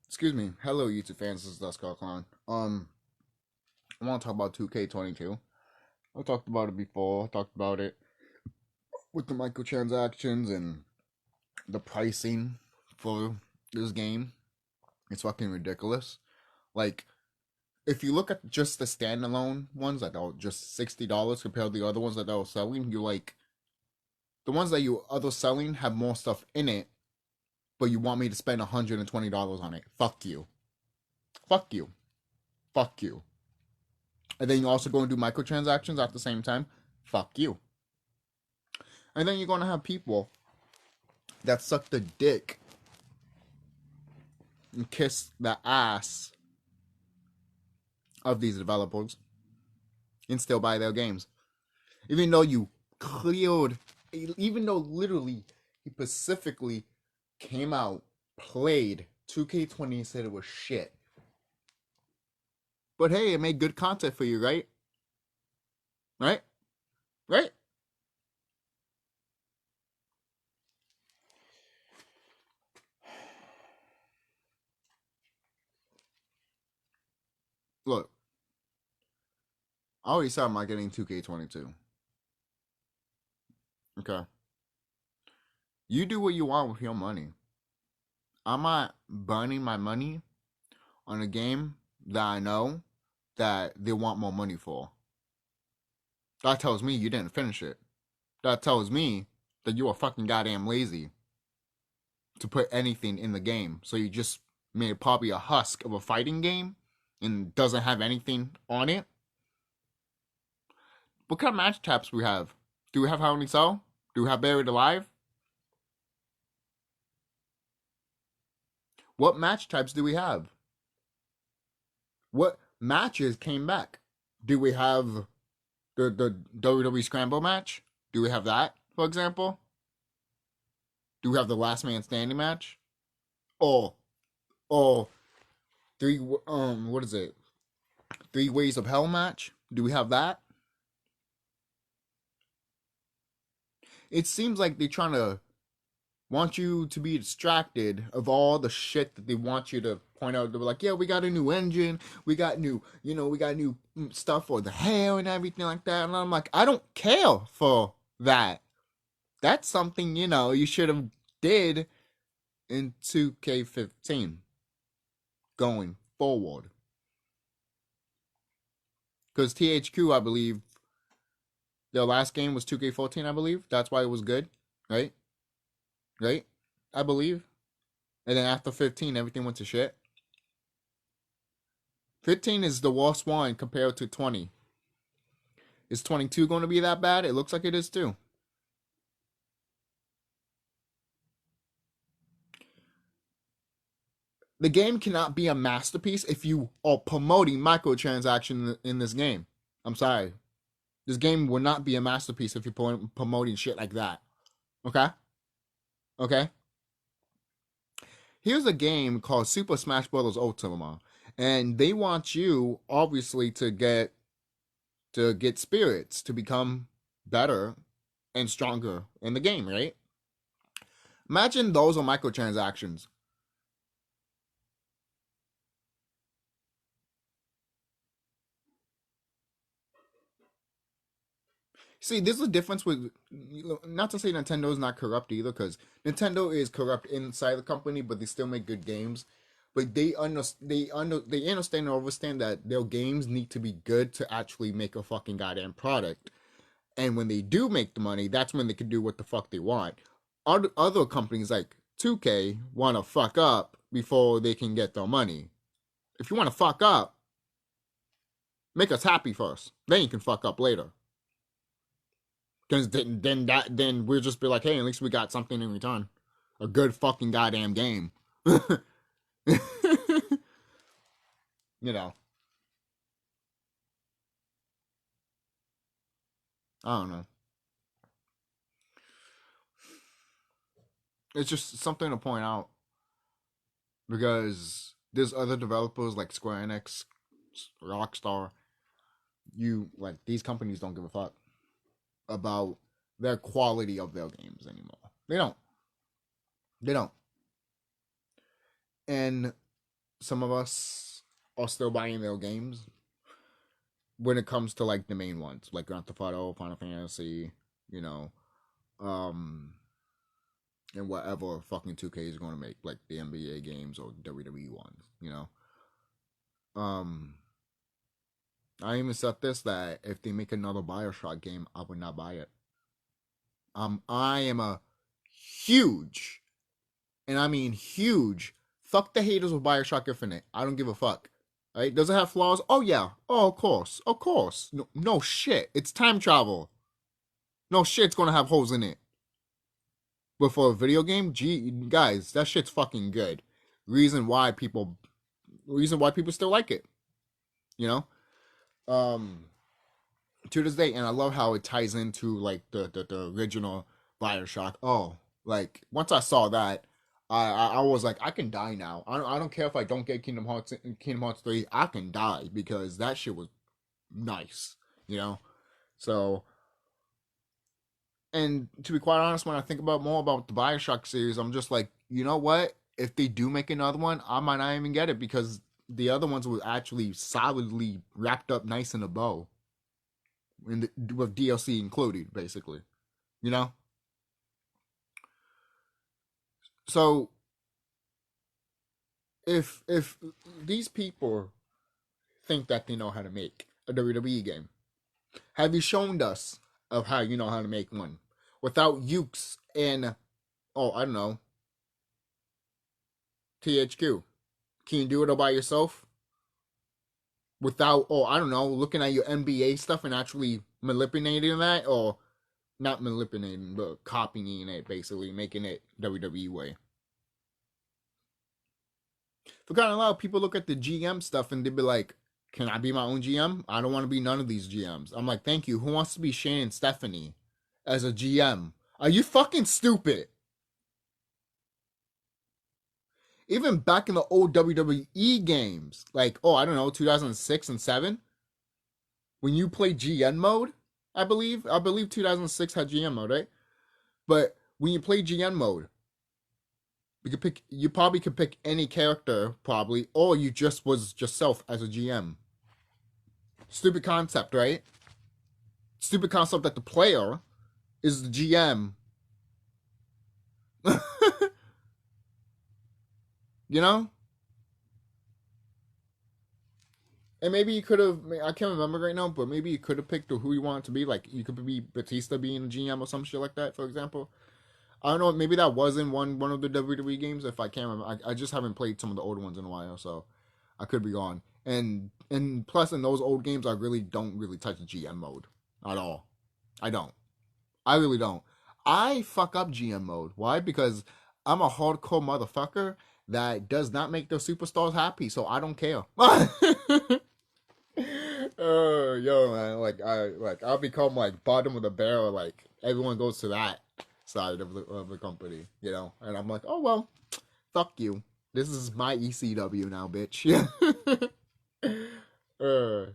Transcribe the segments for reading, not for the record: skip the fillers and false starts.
Excuse me. Hello, YouTube fans. This is TheSkullKlown. I want to talk about 2K22. I talked about it before. I talked about it with the microtransactions and the pricing for this game. It's fucking ridiculous. Like, if you look at just the standalone ones that are just $60 compared to the other ones that I was selling, you're like, the ones that you other selling have more stuff in it, but you want me to spend $120 on it. Fuck you. Fuck you. Fuck you. And then you also go and do microtransactions at the same time. Fuck you. And then you're gonna have people that suck the dick and kiss the ass of these developers and still buy their games. Even though you cleared, even though literally he specifically came out, played 2K20 and said it was shit. But hey, it made good content for you, right? Right? Right? Look, I already said I'm not getting 2K22. Okay. You do what you want with your money. I'm not burning my money on a game that I know that they want more money for. That tells me you didn't finish it. That tells me that you are fucking goddamn lazy to put anything in the game. So you just made probably a husk of a fighting game and doesn't have anything on it. What kind of match taps we have? Do we have How Many Cell? Do we have Buried Alive? What match types do we have? What matches came back? Do we have the WWE Scramble match? Do we have that, for example? Do we have the Last Man Standing match? Oh, oh, three what is it? Three Ways of Hell match? Do we have that? It seems like they're trying to want you to be distracted of all the shit that they want you to point out. They're like, yeah, we got a new engine, we got new, we got new stuff for the hair and everything like that. And I'm like, I don't care for that. That's something, you should have did in 2K15 going forward. Because THQ, I believe, their last game was 2K14, I believe. That's why it was good, right? Right? I believe. And then after 15, everything went to shit. 15 is the worst one compared to 20. Is 22 going to be that bad? It looks like it is too. The game cannot be a masterpiece if you are promoting microtransactions in this game. I'm sorry. This game will not be a masterpiece if you're promoting shit like that. Okay? Okay? Here's a game called Super Smash Bros. Ultimate, and they want you obviously to get spirits to become better and stronger in the game, right? Imagine those are microtransactions. See, there's a difference with, not to say Nintendo is not corrupt either, because Nintendo is corrupt inside the company, but they still make good games. But they understand and understand that their games need to be good to actually make a fucking goddamn product. And when they do make the money, that's when they can do what the fuck they want. Other companies like 2K want to fuck up before they can get their money. If you want to fuck up, make us happy first. Then you can fuck up later. Because then we'll just be like, hey, at least we got something in return. A good fucking goddamn game. you know. I don't know. It's just something to point out. Because there's other developers like Square Enix, Rockstar. These companies don't give a fuck about their quality of their games anymore. They don't. They don't. And some of us are still buying their games when it comes to like the main ones, like Grand Theft Auto, Final Fantasy, you know, um, and whatever fucking 2K is going to make, like the NBA games or WWE ones, you know. Um, I even said this that if they make another Bioshock game, I would not buy it. I am a huge, and I mean huge, fuck the haters with Bioshock Infinite. I don't give a fuck. Right? Does it have flaws? Oh yeah. Oh, of course. Of course. No, no shit. It's time travel. No shit, it's gonna have holes in it. But for a video game, gee, guys, that shit's fucking good. Reason why people still like it. You know? To this day, and I love how it ties into like the original Bioshock. Oh, like once I saw that, I was like, I can die now. I don't care if I don't get Kingdom Hearts 3. I can die because that shit was nice, you know. So, and to be quite honest, when I think about more about the Bioshock series, I'm just like, you know what? If they do make another one, I might not even get it because the other ones were actually solidly wrapped up nice in a bow, with DLC included, basically. You know. So if these people think that they know how to make a WWE game, have you shown us of how you know how to make one without Ukes and I don't know, THQ? Can you do it all by yourself without I don't know, looking at your NBA stuff and actually manipulating that, or not manipulating but copying it, basically making it WWE way? For kind of a lot of people look at the GM stuff and they'd be like, "Can I be my own GM? I don't want to be none of these GMs." I'm like, "Thank you. Who wants to be Shane and Stephanie as a GM? Are you fucking stupid?" Even back in the old WWE games, like I don't know, 2006 and 7, when you play GM mode, I believe 2006 had GM mode, right? But when you play GM mode, you probably could pick any character probably, or you just was yourself as a GM. Stupid concept, right? Stupid concept that the player is the GM. You know? And maybe you could have, I can't remember right now, but maybe you could have picked who you wanted to be. Like, you could be Batista being a GM or some shit like that, for example. I don't know, maybe that was in one of the WWE games, if I can't remember. I just haven't played some of the older ones in a while, so I could be gone. And plus, in those old games, I really don't really touch GM mode at all. I don't. I really don't. I fuck up GM mode. Why? Because I'm a hardcore motherfucker that does not make the superstars happy, so I don't care. Yo, man, I'll become like bottom of the barrel. Like everyone goes to that side of the company, you know, and I'm like, oh well, fuck you. This is my ECW now, bitch.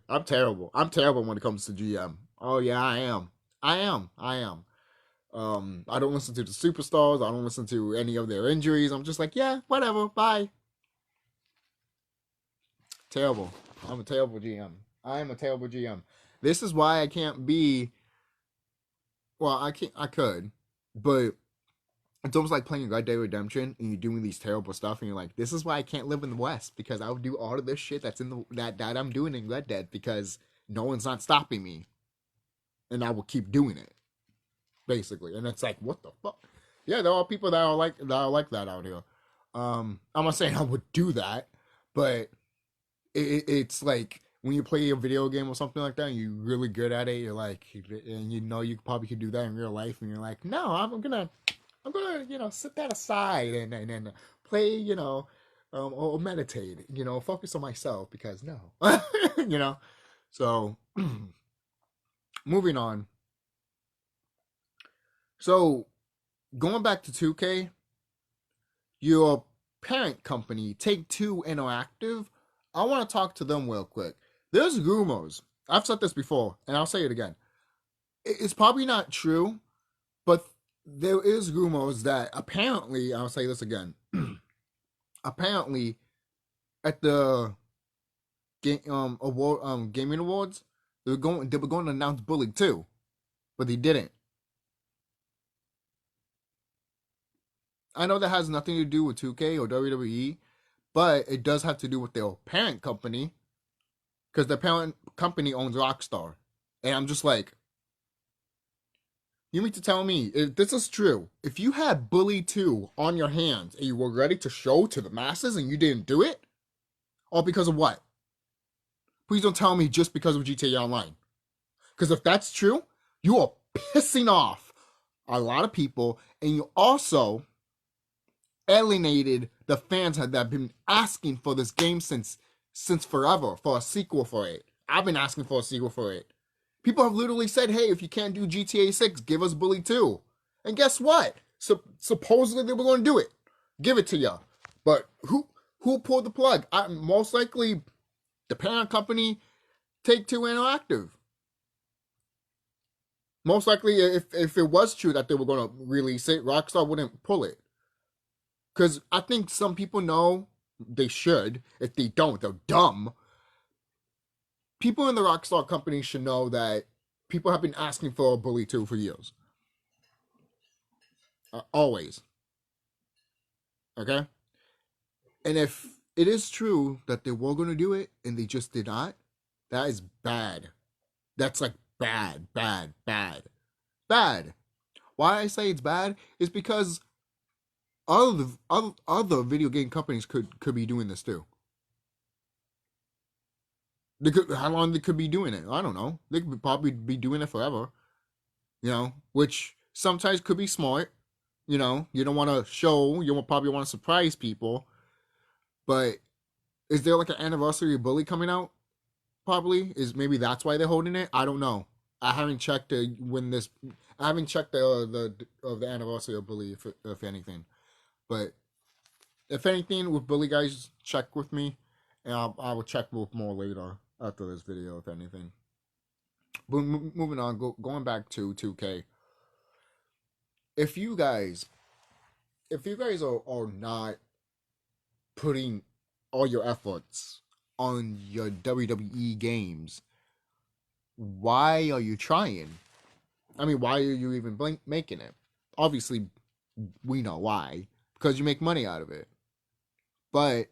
I'm terrible. I'm terrible when it comes to GM. Oh yeah, I am. I am. I am. I don't listen to the superstars. I don't listen to any of their injuries. I'm just like, yeah, whatever. Bye. Terrible. I'm a terrible GM. I am a terrible GM. This is why I can't be. Well, I can't. I could, but it's almost like playing Red Dead Redemption and you're doing these terrible stuff, and you're like, this is why I can't live in the West, because I'll do all of this shit that's in the that I'm doing in Red Dead because no one's not stopping me, and I will keep doing it, basically. And it's like, what the fuck? Yeah, there are people that are like that out here. I'm not saying I would do that, but it's like when you play a video game or something like that and you're really good at it, you're like, and you know you probably could do that in real life, and you're like, no, I'm gonna set that aside and play, or meditate, focus on myself, because no, you know. So moving on. So going back to 2K, your parent company, Take-Two Interactive, I want to talk to them real quick. There's rumors. I've said this before, and I'll say it again. It's probably not true, but there is rumors that apparently, I'll say this again, apparently at the gaming awards, they were going to announce Bully 2, but they didn't. I know that has nothing to do with 2K or WWE, but it does have to do with their parent company, because their parent company owns Rockstar. And I'm just like, you mean to tell me, if this is true, if you had Bully 2 on your hands and you were ready to show to the masses and you didn't do it? All because of what? Please don't tell me just because of GTA Online. Because if that's true, you are pissing off a lot of people, and you also alienated the fans that have been asking for this game since forever, for a sequel for it. I've been asking for a sequel for it. People have literally said, hey, if you can't do GTA 6, give us Bully 2. And guess what? Supposedly they were going to do it. Give it to you. But who pulled the plug? Most likely the parent company, Take-Two Interactive. Most likely, if it was true that they were going to release it, Rockstar wouldn't pull it. Because I think some people know they should. If they don't, they're dumb. People in the Rockstar company should know that people have been asking for a Bully 2 for years. Always. Okay? And if it is true that they were going to do it and they just did not, that is bad. That's like bad, bad, bad. Bad. Why I say it's bad is because other video game companies could be doing this too. How long they could be doing it? I don't know. They could probably be doing it forever. Which sometimes could be smart. You don't want to show. You probably want to surprise people. But is there like an anniversary of Bully coming out? Probably is. Maybe that's why they're holding it. I don't know. I haven't checked when this. I haven't checked the anniversary of Bully if anything. But if anything with Bully, guys, check with me, and I will check with more later after this video, if anything. But moving on, going back to 2K. If you guys are not putting all your efforts on your WWE games, why are you trying? I mean, why are you even making it? Obviously, we know why. Because you make money out of it. But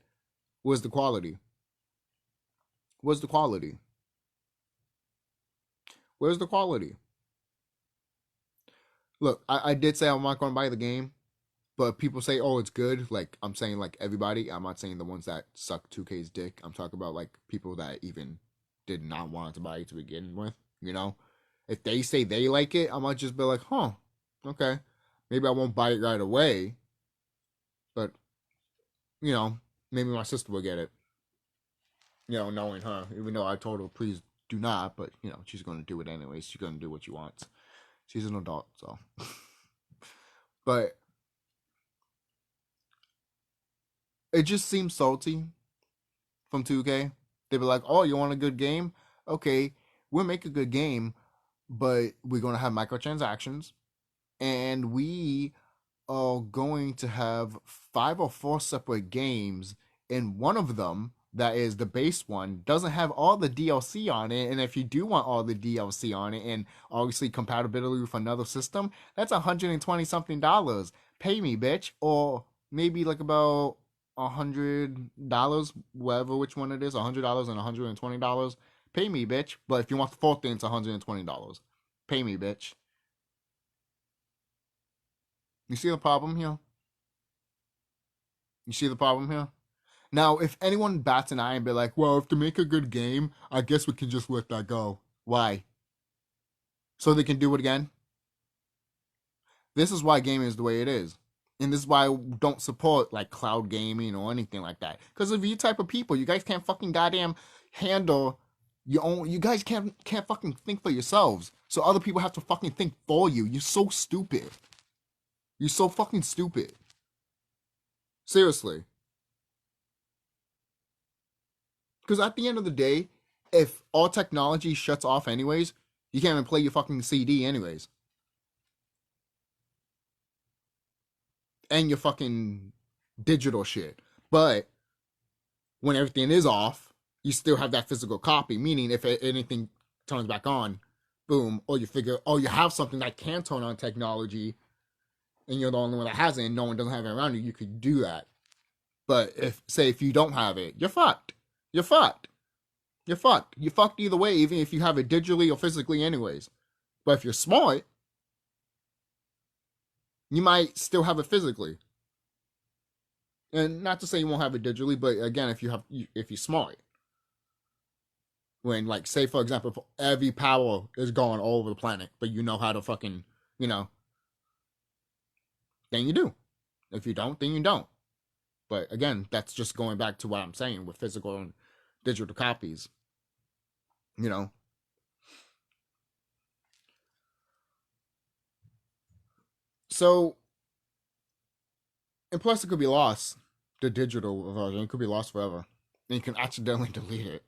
where's the quality? Where's the quality? Where's the quality? Look, I did say I'm not going to buy the game, but people say, oh, it's good. Like, I'm saying, like, everybody. I'm not saying the ones that suck 2K's dick. I'm talking about, like, people that even did not want to buy it to begin with, If they say they like it, I might just be like, huh, okay. Maybe I won't buy it right away, but, maybe my sister will get it. Knowing her, even though I told her, please do not, but, she's going to do it anyways. She's going to do what she wants. She's an adult, so. But it just seems salty from 2K. They be like, oh, you want a good game? Okay, we'll make a good game, but we're going to have microtransactions, and we are going to have 5 or 4 separate games, and one of them, that is the base one, doesn't have all the DLC on it. And if you do want all the DLC on it, and obviously compatibility with another system, that's $120 something. Pay me, bitch. Or maybe like about $100, whatever which one it is, $100 and $120. Pay me, bitch. But if you want the full thing, it's $120. Pay me, bitch. You see the problem here? You see the problem here? Now, if anyone bats an eye and be like, well, if to make a good game, I guess we can just let that go. Why? So they can do it again? This is why gaming is the way it is. And this is why I don't support like cloud gaming or anything like that. Because of you type of people, you guys can't fucking goddamn handle your own. You guys can't fucking think for yourselves. So other people have to fucking think for you. You're so stupid. You're so fucking stupid. Seriously. Because at the end of the day, if all technology shuts off anyways, you can't even play your fucking CD anyways. And your fucking digital shit. But when everything is off, you still have that physical copy. Meaning, if anything turns back on, boom, or you figure, oh, you have something that can turn on technology, and you're the only one that has it, and no one doesn't have it around you, you could do that. But if you don't have it, you're fucked. You're fucked. You're fucked. You're fucked either way, even if you have it digitally or physically, anyways. But if you're smart, you might still have it physically. And not to say you won't have it digitally, but again, if you're smart, when, like, say for example, if every power is going all over the planet, but you know how to fucking, then you do. If you don't, then you don't. But again, that's just going back to what I'm saying with physical and digital copies. So, and plus it could be lost. The digital version, it could be lost forever. And you can accidentally delete it.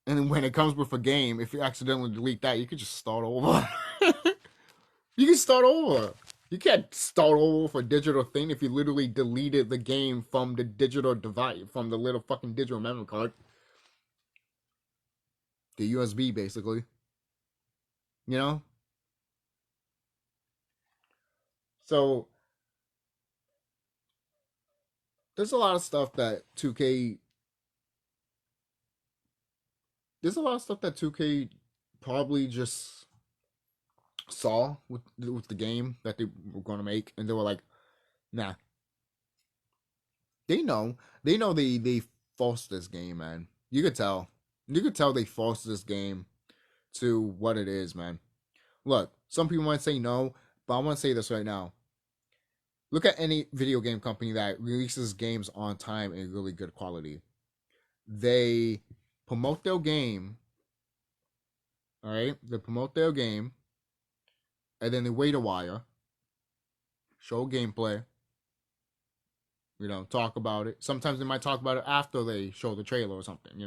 And when it comes with a game, if you accidentally delete that, you could just start over. You can start over. You can't start over for a digital thing if you literally deleted the game from the digital device, from the little fucking digital memory card. The USB, basically. So, there's a lot of stuff that 2K. There's a lot of stuff that 2K probably just saw with the game that they were going to make, and they were like, nah. They forced this game, man. You could tell they forced this game to what it is, man. Look, some people might say no, but I want to say this right now. Look at any video game company that releases games on time and really good quality. They promote their game, all right? They promote their game, and then they wait a while, show gameplay, talk about it. Sometimes they might talk about it after they show the trailer or something,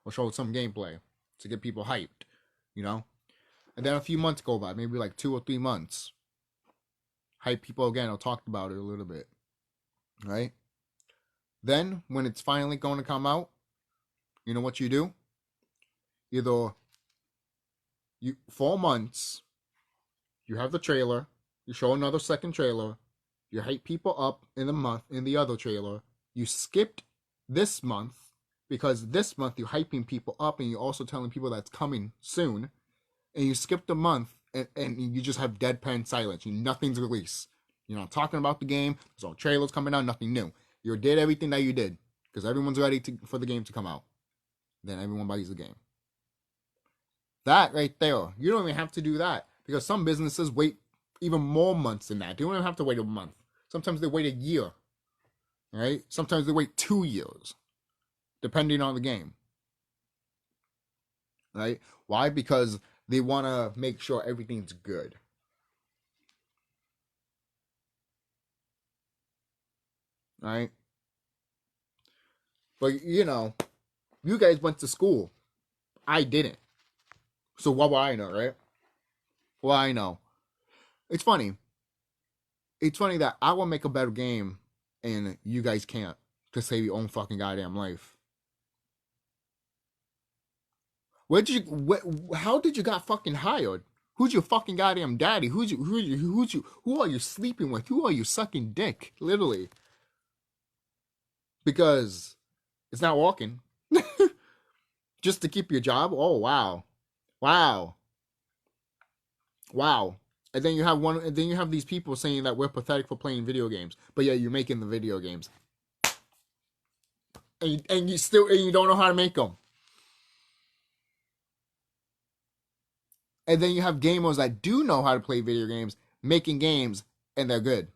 or show some gameplay to get people hyped, And then a few months go by, maybe like 2 or 3 months. Hype people again, or talked about it a little bit, right? Then, when it's finally going to come out, you know what you do? Either 4 months, you have the trailer, you show another second trailer, you hype people up in the other trailer, you skipped this month, because this month you're hyping people up and you're also telling people that's coming soon, and you skipped a month and you just have deadpan silence. Nothing's released. You're not talking about the game. There's no trailers coming out, nothing new. You did everything that you did because everyone's ready for the game to come out. Then everyone buys the game. That right there, you don't even have to do that because some businesses wait even more months than that. They don't even have to wait a month. Sometimes they wait a year, right? Sometimes they wait 2 years, depending on the game, right? Why? Because they want to make sure everything's good. Right? But, you guys went to school. I didn't. So what will I know, right? Well, I know. It's funny. It's funny that I will make a better game and you guys can't to save your own fucking goddamn life. How did you got fucking hired? Who's your fucking goddamn daddy? Who are you sleeping with? Who are you sucking dick? Literally. Because it's not working. Just to keep your job? Oh wow. Wow. And then you have these people saying that we're pathetic for playing video games. But yeah, you're making the video games. And you don't know how to make them. And then you have gamers that do know how to play video games, making games, and they're good.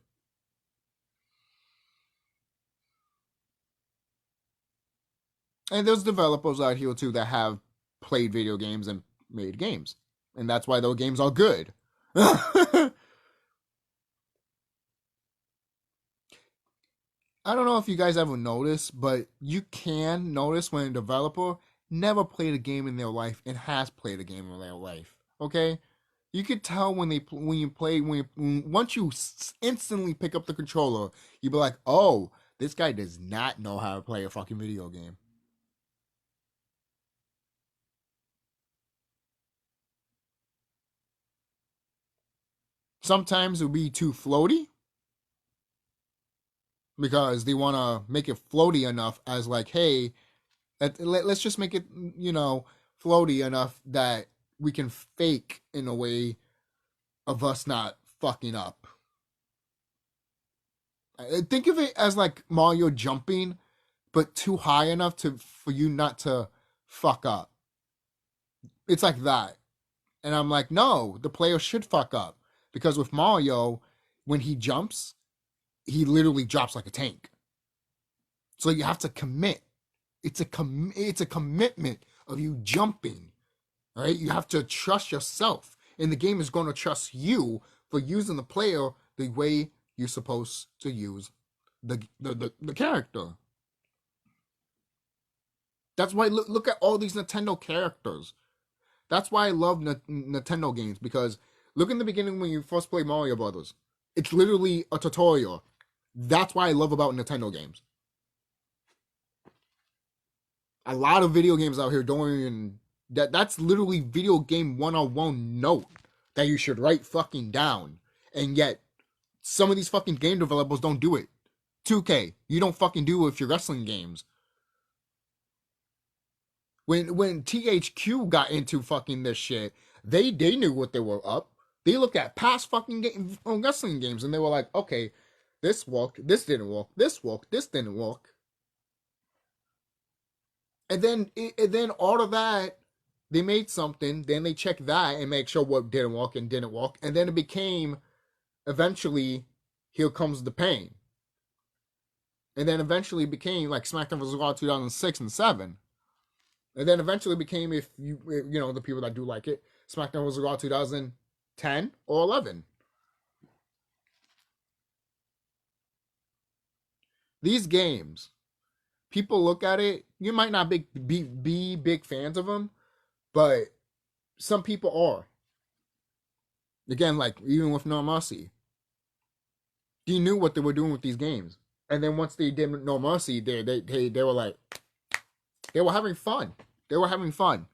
And there's developers out here too that have played video games and made games. And that's why those games are good. I don't know if you guys ever noticed, but you can notice when a developer never played a game in their life and has played a game in their life. Okay? You could tell once you instantly pick up the controller, you be like, oh, this guy does not know how to play a fucking video game. sometimes it'll be too floaty because they want to make it floaty enough as like, hey, let's just make it, floaty enough that we can fake in a way of us not fucking up. Think of it as like Mario jumping, but too high enough for you not to fuck up. It's like that. And I'm like, no, the player should fuck up. Because with Mario, when he jumps, he literally drops like a tank. So you have to commit. It's a commitment of you jumping. Right? You have to trust yourself. And the game is going to trust you for using the player the way you're supposed to use the character. That's why look at all these Nintendo characters. That's why I love Nintendo games, because look in the beginning when you first play Mario Brothers. It's literally a tutorial. That's why I love about Nintendo games. A lot of video games out here don't even... That's literally video game 101 note that you should write fucking down. And yet, some of these fucking game developers don't do it. 2K, you don't fucking do it with your wrestling games. When THQ got into fucking this shit, they knew what they were up. They looked at past fucking wrestling games and they were like, okay, this worked, this didn't work, this worked, this didn't work. And then all of that, they made something, then they checked that and make sure what didn't work and didn't work. And then it became, eventually, Here Comes the Pain. And then eventually became like SmackDown vs. Raw 2006 and 7. And then eventually became, if the people that do like it, SmackDown vs. Raw 2010 or 11. These games, people look at it, you might not be big fans of them, but some people are. Again, like, even with No Mercy. They knew what they were doing with these games. And then once they did No Mercy, they were like, they were having fun. They were having fun.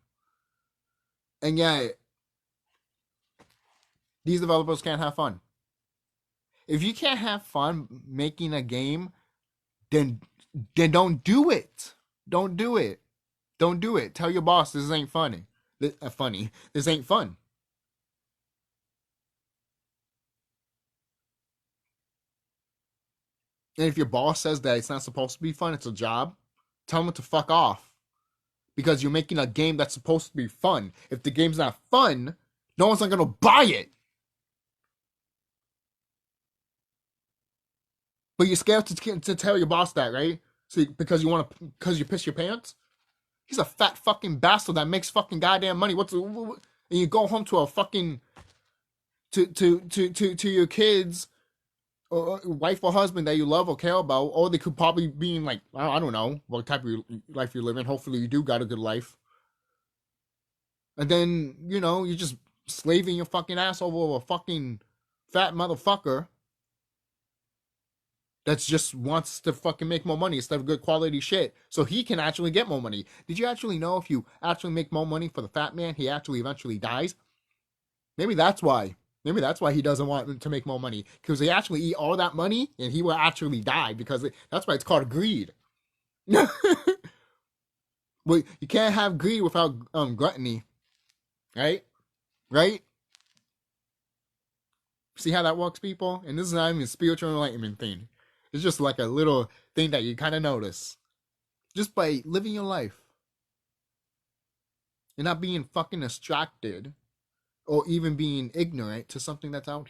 And yet, these developers can't have fun. If you can't have fun making a game, then don't do it. Don't do it. Don't do it. Tell your boss this ain't funny. This ain't fun. And if your boss says that it's not supposed to be fun, it's a job, tell them to fuck off. Because you're making a game that's supposed to be fun. If the game's not fun, no one's not going to buy it. But you're scared to tell your boss that, right? So because you piss your pants? He's a fat fucking bastard that makes fucking goddamn money. And you go home to a fucking to your kids, or wife or husband that you love or care about, or they could probably be in, like, I don't know what type of life you're living. Hopefully you do got a good life. And then, you're just slaving your fucking ass over a fucking fat motherfucker that just wants to fucking make more money instead of good quality shit, so he can actually get more money. Did you actually know if you actually make more money for the fat man, he actually eventually dies? Maybe that's why. Maybe that's why he doesn't want to make more money, because they actually eat all that money and he will actually die, because that's why it's called greed. Well, you can't have greed without gluttony, right? Right? See how that works, people? And this is not even a spiritual enlightenment thing. It's just like a little thing that you kind of notice. Just by living your life. And not being fucking distracted. Or even being ignorant to something that's out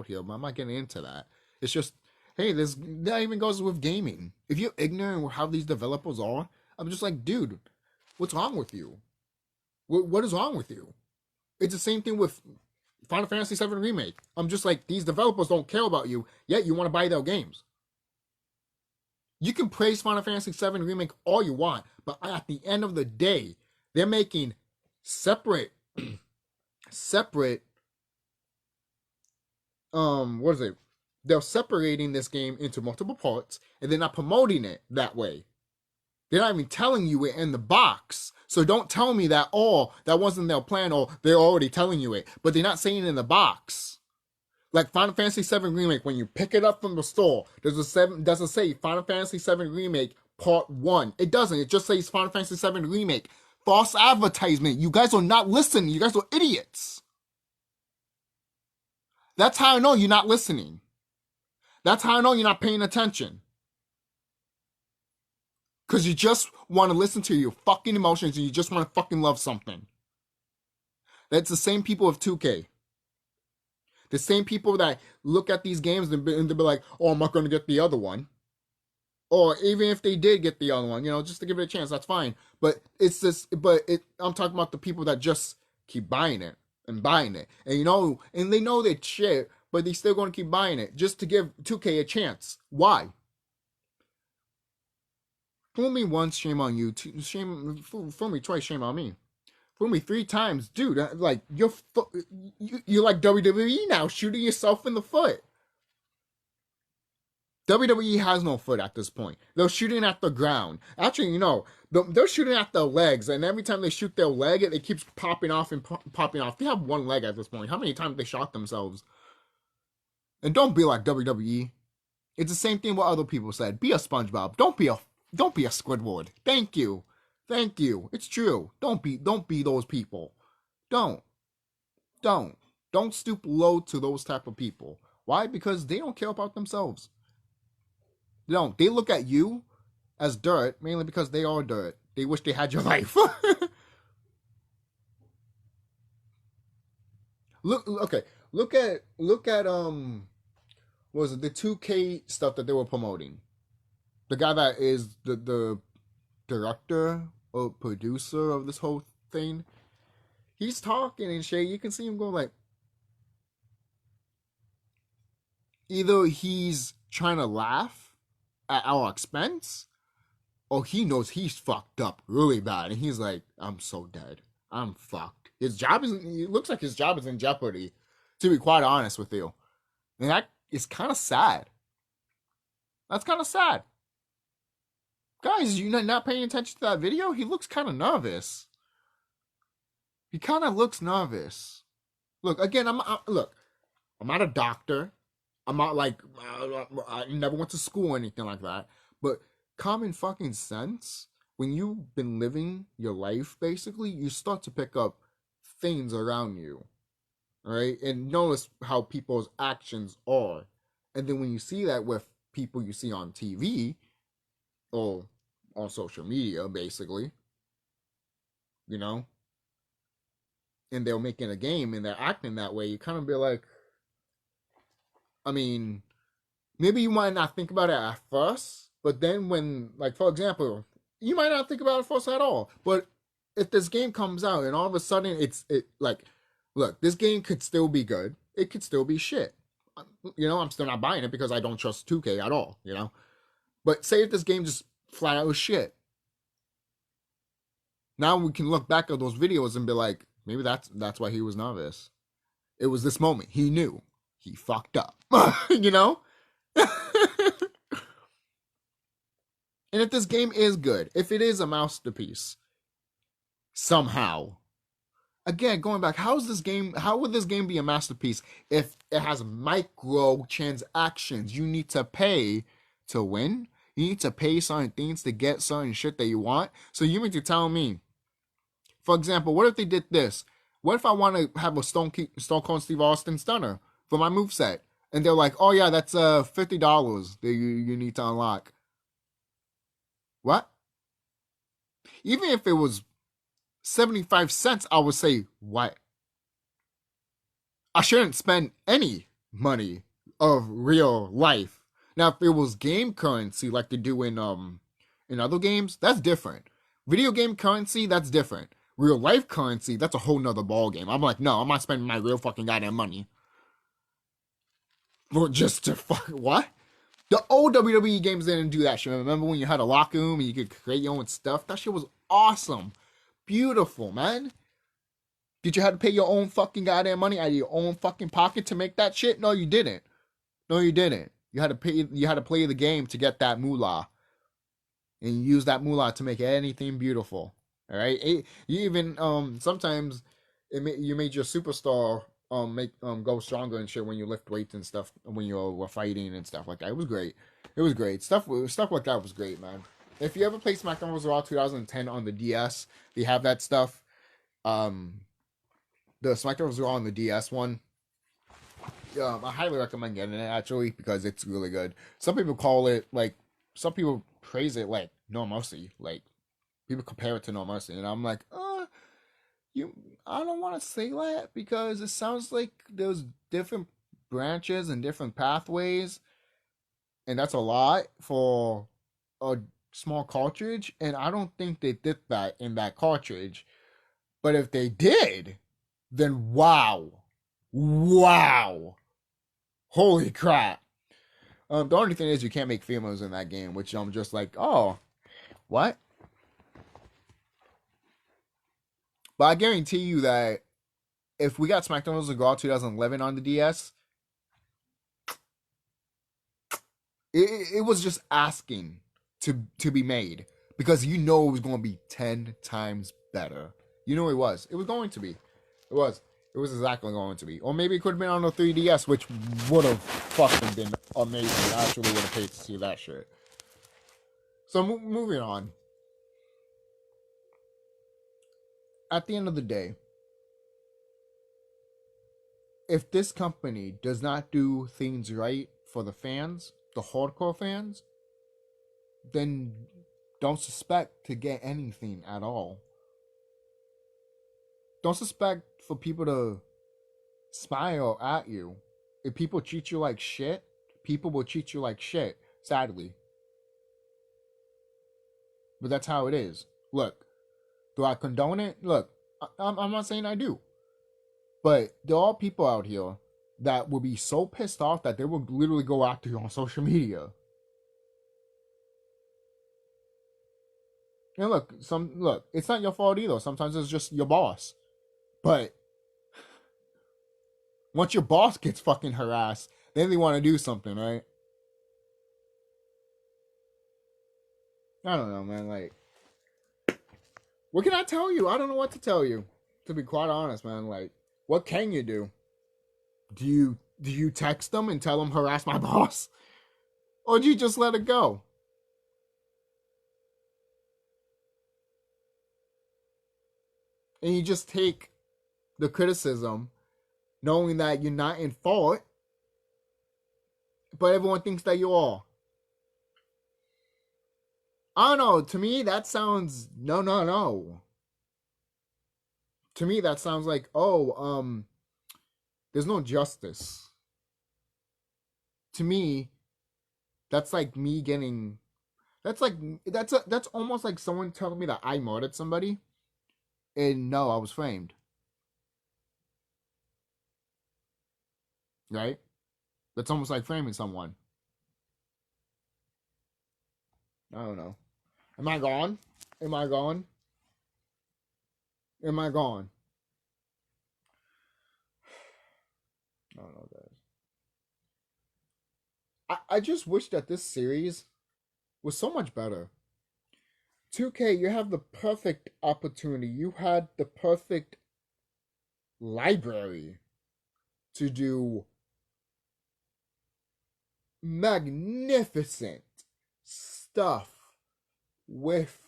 here. But I'm not getting into that. It's just, hey, that even goes with gaming. If you're ignorant with how these developers are, I'm just like, dude, what's wrong with you? What is wrong with you? It's the same thing with Final Fantasy VII Remake. I'm just like, these developers don't care about you, yet you want to buy their games. You can praise Final Fantasy VII Remake all you want, but at the end of the day, they're making separate, what is it? They're separating this game into multiple parts, and they're not promoting it that way. They're not even telling you it in the box. So don't tell me that, that wasn't their plan, or they're already telling you it. But they're not saying it in the box. Like Final Fantasy VII Remake, when you pick it up from the store, doesn't say Final Fantasy VII Remake Part 1. It doesn't. It just says Final Fantasy VII Remake. False advertisement. You guys are not listening. You guys are idiots. That's how I know you're not listening. That's how I know you're not paying attention. Because you just want to listen to your fucking emotions and you just want to fucking love something. That's the same people of 2K. The same people that look at these games and they'll be like, oh, I'm not going to get the other one. Or even if they did get the other one, just to give it a chance, that's fine. But I'm talking about the people that just keep buying it and buying it. And they know that shit, but they still going to keep buying it just to give 2K a chance. Why? Fool me once, shame on you. Fool me twice, shame on me. Fool me 3 times, dude. Like you're like WWE now, shooting yourself in the foot. WWE has no foot at this point. They're shooting at the ground. Actually, they're shooting at their legs, and every time they shoot their leg, it keeps popping off and popping off. They have one leg at this point. How many times they shot themselves? And don't be like WWE. It's the same thing what other people said. Be a SpongeBob. Don't be a Squidward. Thank you. It's true. Don't be those people. Don't stoop low to those type of people. Why? Because they don't care about themselves. They look at you as dirt, mainly because they are dirt. They wish they had your life. Look at what was it, the 2K stuff that they were promoting. The guy that is the director or producer of this whole thing, he's talking and shit. You can see him go like, either he's trying to laugh at our expense, or he knows he's fucked up really bad, and he's like, I'm so dead. I'm fucked. It looks like his job is in jeopardy, to be quite honest with you. And that is kind of sad. That's kind of sad. Guys, you're not paying attention to that video? He looks kind of nervous. He kind of looks nervous. Look, again, I'm not a doctor. I'm not like, I never went to school or anything like that. But common fucking sense, when you've been living your life, basically, you start to pick up things around you. Right? And notice how people's actions are. And then when you see that with people you see on TV, or on social media, basically, and they're making a game and they're acting that way, you kind of be like, I mean, maybe you might not think about it at first, but then when, like, for example, you might not think about it first at all. But if this game comes out and all of a sudden look, this game could still be good. It could still be shit. I'm still not buying it because I don't trust 2K at all, But say if this game just flat out was shit. Now we can look back at those videos and be like, maybe that's why he was nervous. It was this moment. He knew. He fucked up. And if this game is good, if it is a masterpiece, somehow, again, going back, how would this game be a masterpiece if it has micro transactions? You need to pay to win. You need to pay certain things to get certain shit that you want. So you mean to tell me, for example, what if they did this? What if I want to have a Stone Cold Steve Austin stunner for my moveset? And they're like, oh yeah, that's $50 that you need to unlock. What? Even if it was 75 cents, I would say, what? I shouldn't spend any money of real life. Now, if it was game currency like they do in other games, that's different. Video game currency, that's different. Real life currency, that's a whole nother ball game. I'm like, no, I'm not spending my real fucking goddamn money for just to fuck what? The old WWE games didn't do that shit. Remember when you had a locker room and you could create your own stuff? That shit was awesome. Beautiful, man. Did you have to pay your own fucking goddamn money out of your own fucking pocket to make that shit? No, you didn't. You had to play the game to get that moolah. And you use that moolah to make anything beautiful. All right? You even sometimes you made your superstar make go stronger and shit when you lift weights and stuff when you were fighting and stuff like that. It was great. It was great. Stuff like that was great, man. If you ever play SmackDown vs. Raw 2010 on the DS, they have that stuff. The SmackDown vs. Raw on the DS one. I highly recommend getting it actually because it's really good. Some people call it like some people praise it like No Mercy. Like people compare it to No Mercy, and I'm like, you I don't want to say that because it sounds like there's different branches and different pathways, and that's a lot for a small cartridge, and I don't think they did that in that cartridge. But if they did, then wow. Wow. Holy crap. The only thing is you can't make females in that game, which I'm just like, oh, what? But I guarantee you that if we got SmackDown vs. Raw 2011 on the DS, it was just asking to be made because you know it was going to be 10 times better. You know it was. It was going to be. It was. It was exactly going to be. Or maybe it could have been on the 3DS, which would have fucking been amazing. I actually would have paid to see that shit. So moving on. At the end of the day, if this company does not do things right for the fans, the hardcore fans, then don't suspect to get anything at all. Don't suspect for people to smile at you. If people treat you like shit, people will treat you like shit, sadly. But that's how it is. Look, do I condone it? Look, I'm not saying I do. But there are people out here that will be so pissed off that they will literally go after you on social media. And look, it's not your fault either. Sometimes it's just your boss. But once your boss gets fucking harassed, then they want to do something, right? I don't know, man. Like, what can I tell you? I don't know what to tell you. To be quite honest, man. Like, what can you do? Do you text them and tell them harass my boss? Or do you just let it go? And you just take the criticism, knowing that you're not in fault, but everyone thinks that you are. I don't know. To me, that sounds no. To me, that sounds like there's no justice. To me, that's like me getting. That's almost like someone telling me that I murdered somebody, and no, I was framed. Right? That's almost like framing someone. I don't know. Am I gone? Am I gone? Am I gone? I don't know, guys. I just wish that this series was so much better. 2K, you have the perfect opportunity. You had the perfect library to do magnificent stuff with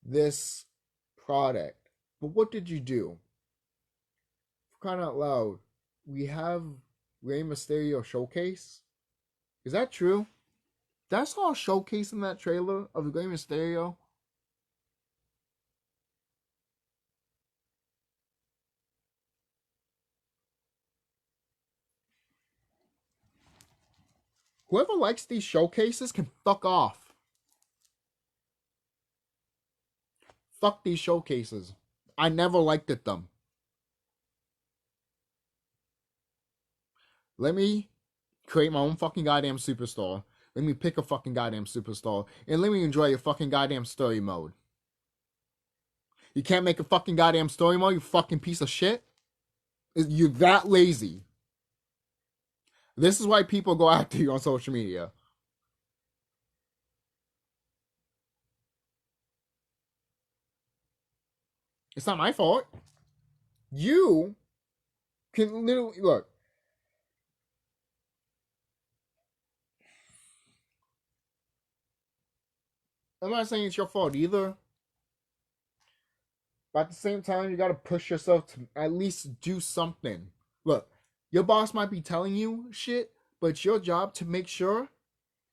this product. But what did you do? For crying out loud, we have Rey Mysterio showcase. Is that true? That's all showcase in that trailer of Rey Mysterio. Whoever likes these showcases can fuck off. Fuck these showcases. I never liked it them. Let me create my own fucking goddamn superstar. Let me pick a fucking goddamn superstar. And let me enjoy a fucking goddamn story mode. You can't make a fucking goddamn story mode, you fucking piece of shit? You're that lazy. This is why people go after you on social media. It's not my fault. You can literally look. I'm not saying it's your fault either, but at the same time, you gotta push yourself to at least do something. Look, your boss might be telling you shit, but it's your job to make sure.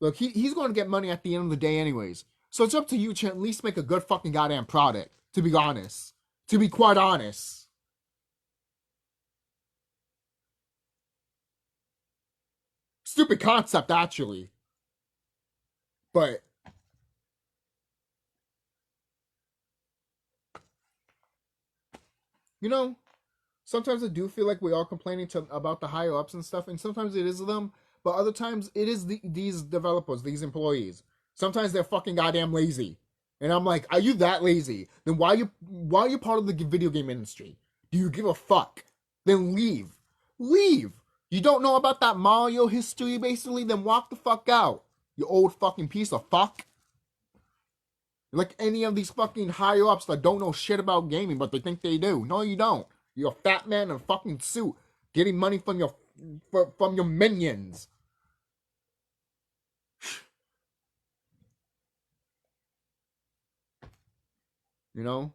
Look, he's going to get money at the end of the day, anyways. So it's up to you to at least make a good fucking goddamn product. To be honest, to be quite honest. Stupid concept, actually. But you know, sometimes I do feel like we are complaining about the higher ups and stuff, and sometimes it is them, but other times it is these developers, these employees. Sometimes they're fucking goddamn lazy, and I'm like, are you that lazy? Then why are you part of the video game industry? Do you give a fuck? Then leave, leave. You don't know about that Mario history, basically? Then walk the fuck out, you old fucking piece of fuck. Like any of these fucking higher ups that don't know shit about gaming, but they think they do. No, you don't. You're a fat man in a fucking suit, getting money from your minions. You know.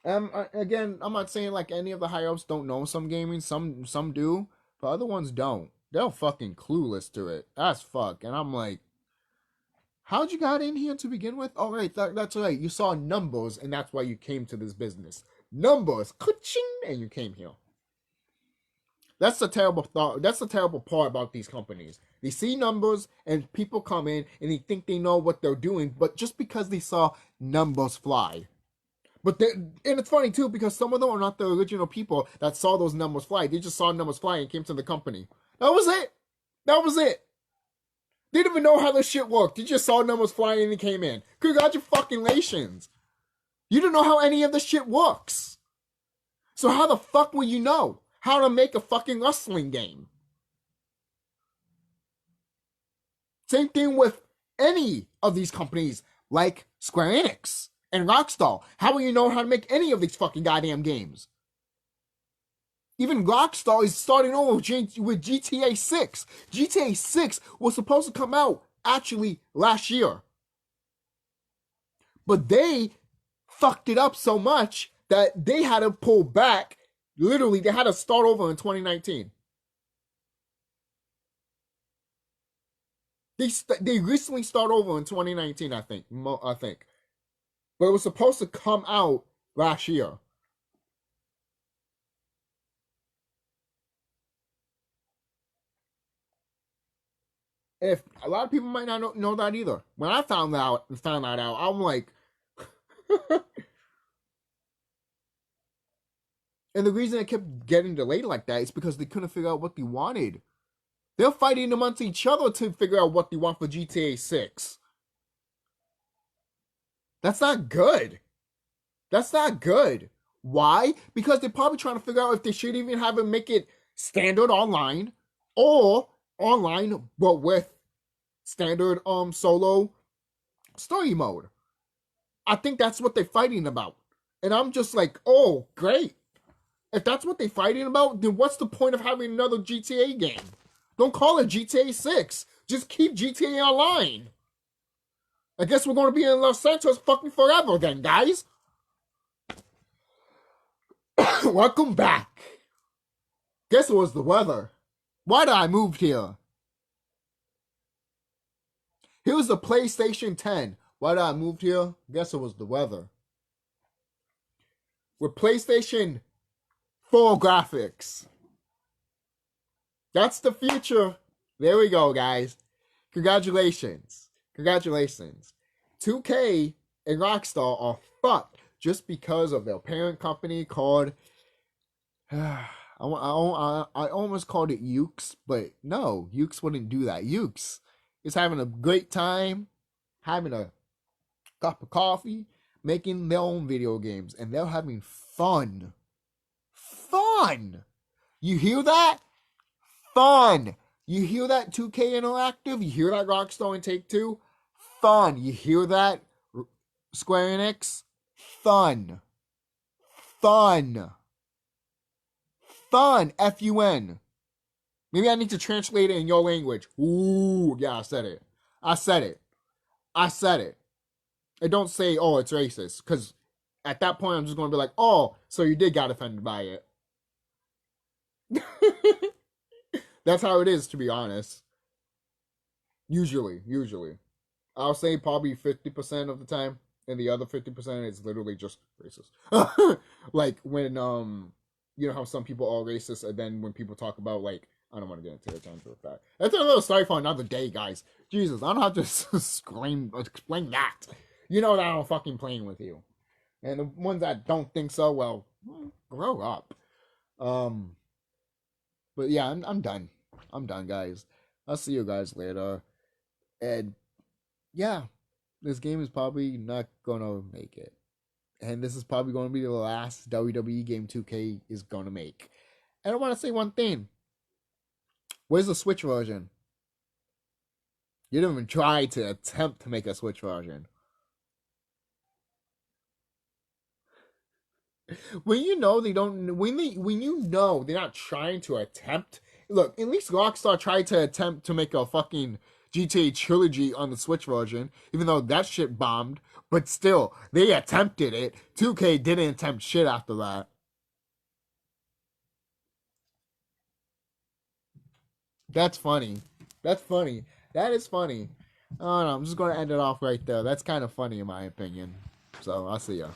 Again, I'm not saying like any of the higher ups don't know some gaming. Some do, but other ones don't. They're fucking clueless to it. That's fuck. And I'm like, how'd you got in here to begin with? All right, that's right. You saw numbers, and that's why you came to this business. Numbers, ka-ching, and you came here. That's the terrible thought. That's the terrible part about these companies. They see numbers, and people come in, and they think they know what they're doing, but just because they saw numbers fly. And it's funny too, because some of them are not the original people that saw those numbers fly. They just saw numbers fly and came to the company. That was it. That was it. They didn't even know how this shit worked. They just saw numbers flying and they came in. Congratulations. You don't know how any of this shit works. So how the fuck will you know how to make a fucking wrestling game? Same thing with any of these companies like Square Enix and Rockstar. How will you know how to make any of these fucking goddamn games? Even Rockstar is starting over with GTA 6. GTA 6 was supposed to come out actually last year. But they fucked it up so much that they had to pull back. Literally, they had to start over in 2019. They recently started over in 2019, I think. But it was supposed to come out last year. If a lot of people might not know that either. When I found that out, I'm like, and the reason it kept getting delayed like that is because they couldn't figure out what they wanted. They're fighting amongst each other to figure out what they want for GTA 6. That's not good. That's not good. Why? Because they're probably trying to figure out if they should even have it make it standard online or online but with standard solo story mode. I think that's what they're fighting about. And I'm just like, oh, great. If that's what they're fighting about, then what's the point of having another GTA game? Don't call it GTA 6. Just keep GTA Online. I guess we're going to be in Los Santos fucking forever then, guys. Welcome back. Guess it was the weather. Why did I move here? Here's the PlayStation 10. Why did I move here? Guess it was the weather. With PlayStation 4 graphics. That's the future. There we go, guys. Congratulations. 2K and Rockstar are fucked just because of their parent company called... I almost called it Ukes, but no, Ukes wouldn't do that. Ukes is having a great time, having a cup of coffee, making their own video games, and they're having fun. Fun! You hear that? Fun! You hear that 2K Interactive? You hear that Rockstar and Take-Two? Fun! You hear that Square Enix? Fun! fun. Fun. Maybe I need to translate it in your language. Ooh, yeah, I said it. I said it. I said it. I don't say, oh, it's racist, because at that point I'm just going to be like, oh, so you did got offended by it. That's how it is, to be honest. Usually. I'll say probably 50% of the time, and the other 50% is literally just racist. Like when you know how some people are racist, and then when people talk about like I don't want to get into it for a fact. That's another story for another day, guys. Jesus, I don't have to explain that. You know that I'm fucking playing with you. And the ones that don't think so, well, grow up. But yeah, I'm done. I'm done, guys. I'll see you guys later. And yeah, this game is probably not gonna make it. And this is probably gonna be the last WWE game 2K is gonna make. And I wanna say one thing. Where's the Switch version? You didn't even try to attempt to make a Switch version. When you know they don't, when you know they're not trying to attempt. Look, at least Rockstar tried to attempt to make a fucking GTA trilogy on the Switch version, even though that shit bombed. But still, they attempted it. 2K didn't attempt shit after that. That's funny. That's funny. That is funny. I don't know. I'm just gonna end it off right there. That's kind of funny in my opinion. So I'll see ya.